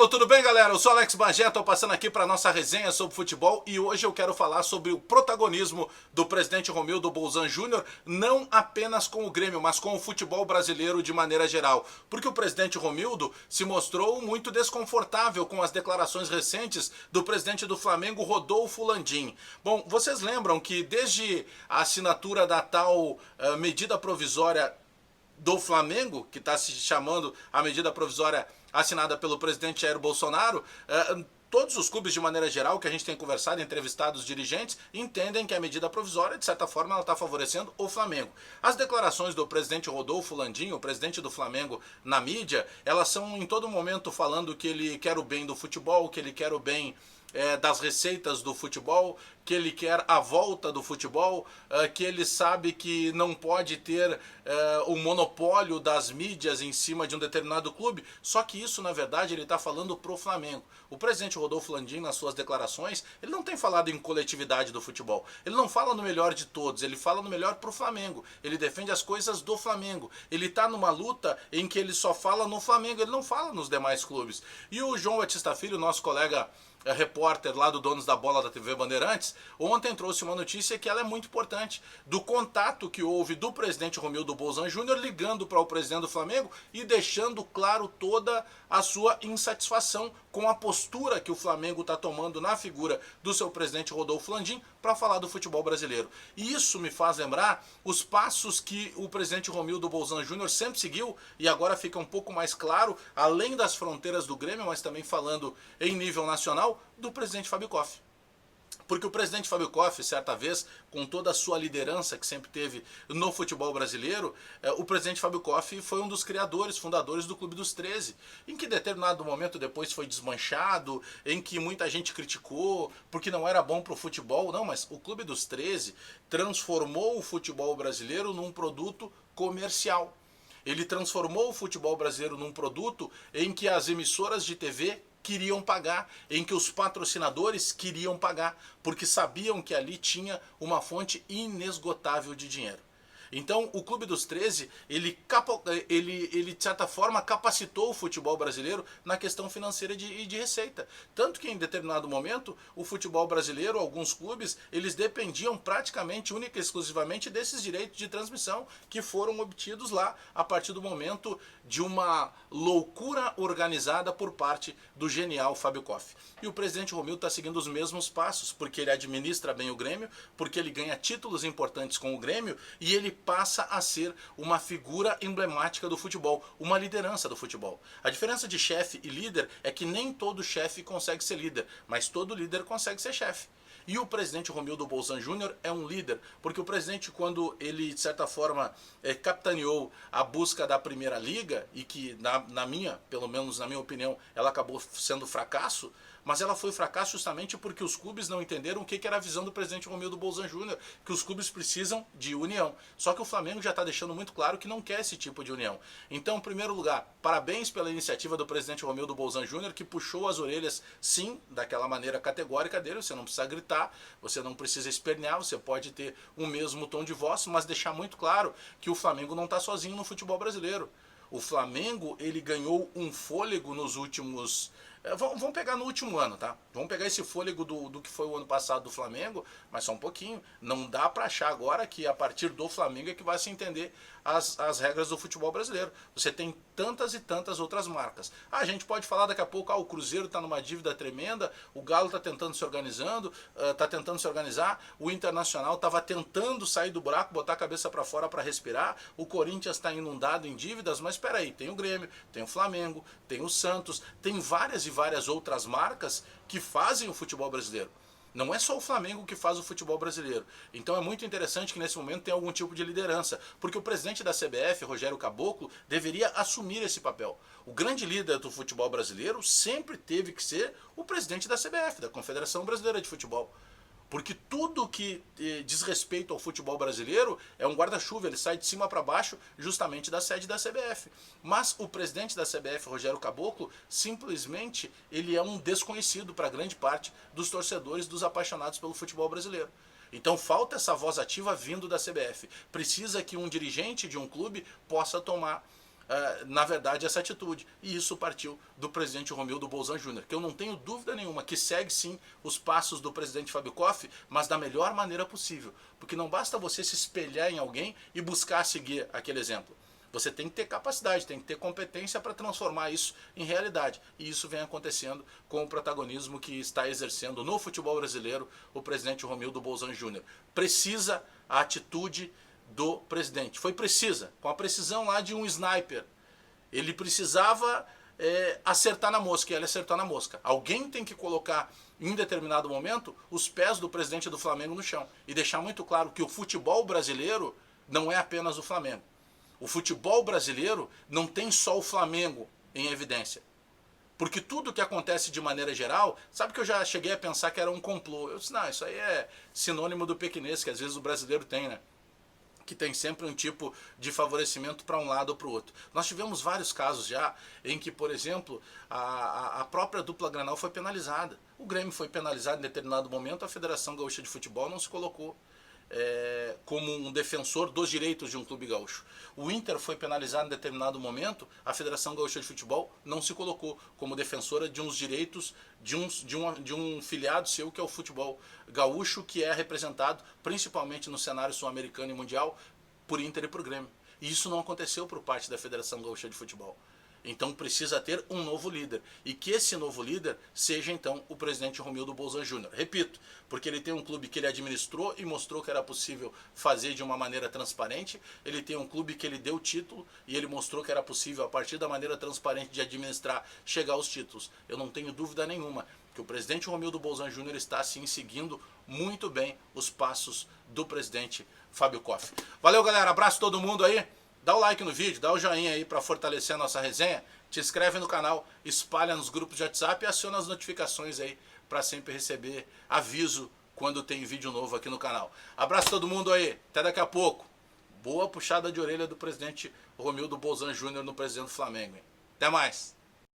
Fala, tudo bem, galera? Eu sou Alex Bagé, tô passando aqui para nossa resenha sobre futebol e hoje eu quero falar sobre o protagonismo do presidente Romildo Bolzan Júnior, não apenas com o Grêmio, mas com o futebol brasileiro de maneira geral. Porque o presidente Romildo se mostrou muito desconfortável com as declarações recentes do presidente do Flamengo, Rodolfo Landim. Bom, vocês lembram que desde a assinatura da tal medida provisória do Flamengo, que está se chamando a medida provisória assinada pelo presidente Jair Bolsonaro, todos os clubes de maneira geral que a gente tem conversado, entrevistado os dirigentes, entendem que a medida provisória, de certa forma, ela está favorecendo o Flamengo. As declarações do presidente Rodolfo Landim, o presidente do Flamengo, na mídia, elas são em todo momento falando que ele quer o bem do futebol, que ele quer o bem das receitas do futebol, que ele quer a volta do futebol, que ele sabe que não pode ter o monopólio das mídias em cima de um determinado clube, só que isso, na verdade, ele está falando pro Flamengo. O presidente Rodolfo Landim, nas suas declarações, ele não tem falado em coletividade do futebol, ele não fala no melhor de todos, ele fala no melhor pro Flamengo, ele defende as coisas do Flamengo, ele está numa luta em que ele só fala no Flamengo, ele não fala nos demais clubes. E o João Batista Filho, nosso colega repórter lá do Donos da Bola da TV Bandeirantes, ontem trouxe uma notícia que ela é muito importante, do contato que houve do presidente Romildo Bolzan Júnior ligando para o presidente do Flamengo e deixando claro toda a sua insatisfação com a postura que o Flamengo está tomando na figura do seu presidente Rodolfo Landim para falar do futebol brasileiro. E isso me faz lembrar os passos que o presidente Romildo Bolzan Júnior sempre seguiu e agora fica um pouco mais claro, além das fronteiras do Grêmio, mas também falando em nível nacional, do presidente Fábio Koff. Porque o presidente Fábio Koff, certa vez, com toda a sua liderança que sempre teve no futebol brasileiro, o presidente Fábio Koff foi um dos criadores, fundadores do Clube dos 13, em que em determinado momento depois foi desmanchado, em que muita gente criticou, porque não era bom para o futebol. Não, mas o Clube dos 13 transformou o futebol brasileiro num produto comercial. Ele transformou o futebol brasileiro num produto em que as emissoras de TV queriam pagar, em que os patrocinadores queriam pagar, porque sabiam que ali tinha uma fonte inesgotável de dinheiro. Então o Clube dos 13, ele de certa forma capacitou o futebol brasileiro na questão financeira e de receita. Tanto que em determinado momento o futebol brasileiro, alguns clubes, eles dependiam praticamente, única e exclusivamente desses direitos de transmissão que foram obtidos lá a partir do momento de uma loucura organizada por parte do genial Fábio Koff. E o presidente Romildo está seguindo os mesmos passos, porque ele administra bem o Grêmio, porque ele ganha títulos importantes com o Grêmio e ele passa a ser uma figura emblemática do futebol, uma liderança do futebol. A diferença de chefe e líder é que nem todo chefe consegue ser líder, mas todo líder consegue ser chefe. E o presidente Romildo Bolzan Júnior é um líder, porque o presidente, quando ele, de certa forma, capitaneou a busca da Primeira Liga, e que, pelo menos na minha opinião, ela acabou sendo fracasso, mas ela foi fracasso justamente porque os clubes não entenderam o que era a visão do presidente Romildo Bolzan Júnior, que os clubes precisam de união. Só que o Flamengo já está deixando muito claro que não quer esse tipo de união. Então, em primeiro lugar, parabéns pela iniciativa do presidente Romildo Bolzan Júnior, que puxou as orelhas, sim, daquela maneira categórica dele. Você não precisa gritar, você não precisa espernear, você pode ter o mesmo tom de voz, mas deixar muito claro que o Flamengo não está sozinho no futebol brasileiro. O Flamengo, ele ganhou um fôlego nos últimos... Vamos pegar no último ano, tá? Vamos pegar esse fôlego do que foi o ano passado do Flamengo, mas só um pouquinho. Não dá para achar agora que a partir do Flamengo é que vai se entender as regras do futebol brasileiro. Você tem tantas e tantas outras marcas. A gente pode falar daqui a pouco, o Cruzeiro está numa dívida tremenda, o Galo está tentando se organizar, o Internacional estava tentando sair do buraco, botar a cabeça para fora para respirar, o Corinthians está inundado em dívidas, mas espera aí, tem o Grêmio, tem o Flamengo, tem o Santos, tem várias e várias outras marcas que fazem o futebol brasileiro. Não é só o Flamengo que faz o futebol brasileiro. Então é muito interessante que nesse momento tem algum tipo de liderança, porque o presidente da CBF, Rogério Caboclo, deveria assumir esse papel. O grande líder do futebol brasileiro sempre teve que ser o presidente da CBF, da Confederação Brasileira de Futebol. Porque tudo que diz respeito ao futebol brasileiro é um guarda-chuva, ele sai de cima para baixo justamente da sede da CBF. Mas o presidente da CBF, Rogério Caboclo, simplesmente ele é um desconhecido para grande parte dos torcedores, dos apaixonados pelo futebol brasileiro. Então falta essa voz ativa vindo da CBF. Precisa que um dirigente de um clube possa tomar na verdade, essa atitude. E isso partiu do presidente Romildo Bolzan Júnior, que eu não tenho dúvida nenhuma que segue sim os passos do presidente Fábio Koff, mas da melhor maneira possível. Porque não basta você se espelhar em alguém e buscar seguir aquele exemplo. Você tem que ter capacidade, tem que ter competência para transformar isso em realidade. E isso vem acontecendo com o protagonismo que está exercendo no futebol brasileiro o presidente Romildo Bolzan Júnior. Precisa a atitude do presidente. Foi precisa, com a precisão lá de um sniper. Ele precisava acertar na mosca, e ele acertou na mosca. Alguém tem que colocar, em determinado momento, os pés do presidente do Flamengo no chão. E deixar muito claro que o futebol brasileiro não é apenas o Flamengo. O futebol brasileiro não tem só o Flamengo em evidência. Porque tudo que acontece de maneira geral, sabe que eu já cheguei a pensar que era um complô. Eu disse, não, isso aí é sinônimo do pequinês, que às vezes o brasileiro tem, né? Que tem sempre um tipo de favorecimento para um lado ou para o outro. Nós tivemos vários casos já em que, por exemplo, a própria dupla Granal foi penalizada. O Grêmio foi penalizado em determinado momento, a Federação Gaúcha de Futebol não se colocou como um defensor dos direitos de um clube gaúcho. O Inter foi penalizado em determinado momento, a Federação Gaúcha de Futebol não se colocou como defensora de uns direitos de um filiado seu, que é o futebol gaúcho, que é representado principalmente no cenário sul-americano e mundial por Inter e por Grêmio. E isso não aconteceu por parte da Federação Gaúcha de Futebol. Então precisa ter um novo líder. E que esse novo líder seja então o presidente Romildo Bolzan Júnior. Repito, porque ele tem um clube que ele administrou e mostrou que era possível fazer de uma maneira transparente. Ele tem um clube que ele deu título e ele mostrou que era possível, a partir da maneira transparente de administrar, chegar aos títulos. Eu não tenho dúvida nenhuma que o presidente Romildo Bolzan Júnior está sim seguindo muito bem os passos do presidente Fábio Koff. Valeu, galera. Abraço a todo mundo aí. Dá o like no vídeo, dá o joinha aí para fortalecer a nossa resenha, te inscreve no canal, espalha nos grupos de WhatsApp e aciona as notificações aí para sempre receber aviso quando tem vídeo novo aqui no canal. Abraço a todo mundo aí, até daqui a pouco. Boa puxada de orelha do presidente Romildo Bolzan Júnior no presidente do Flamengo, hein? Até mais!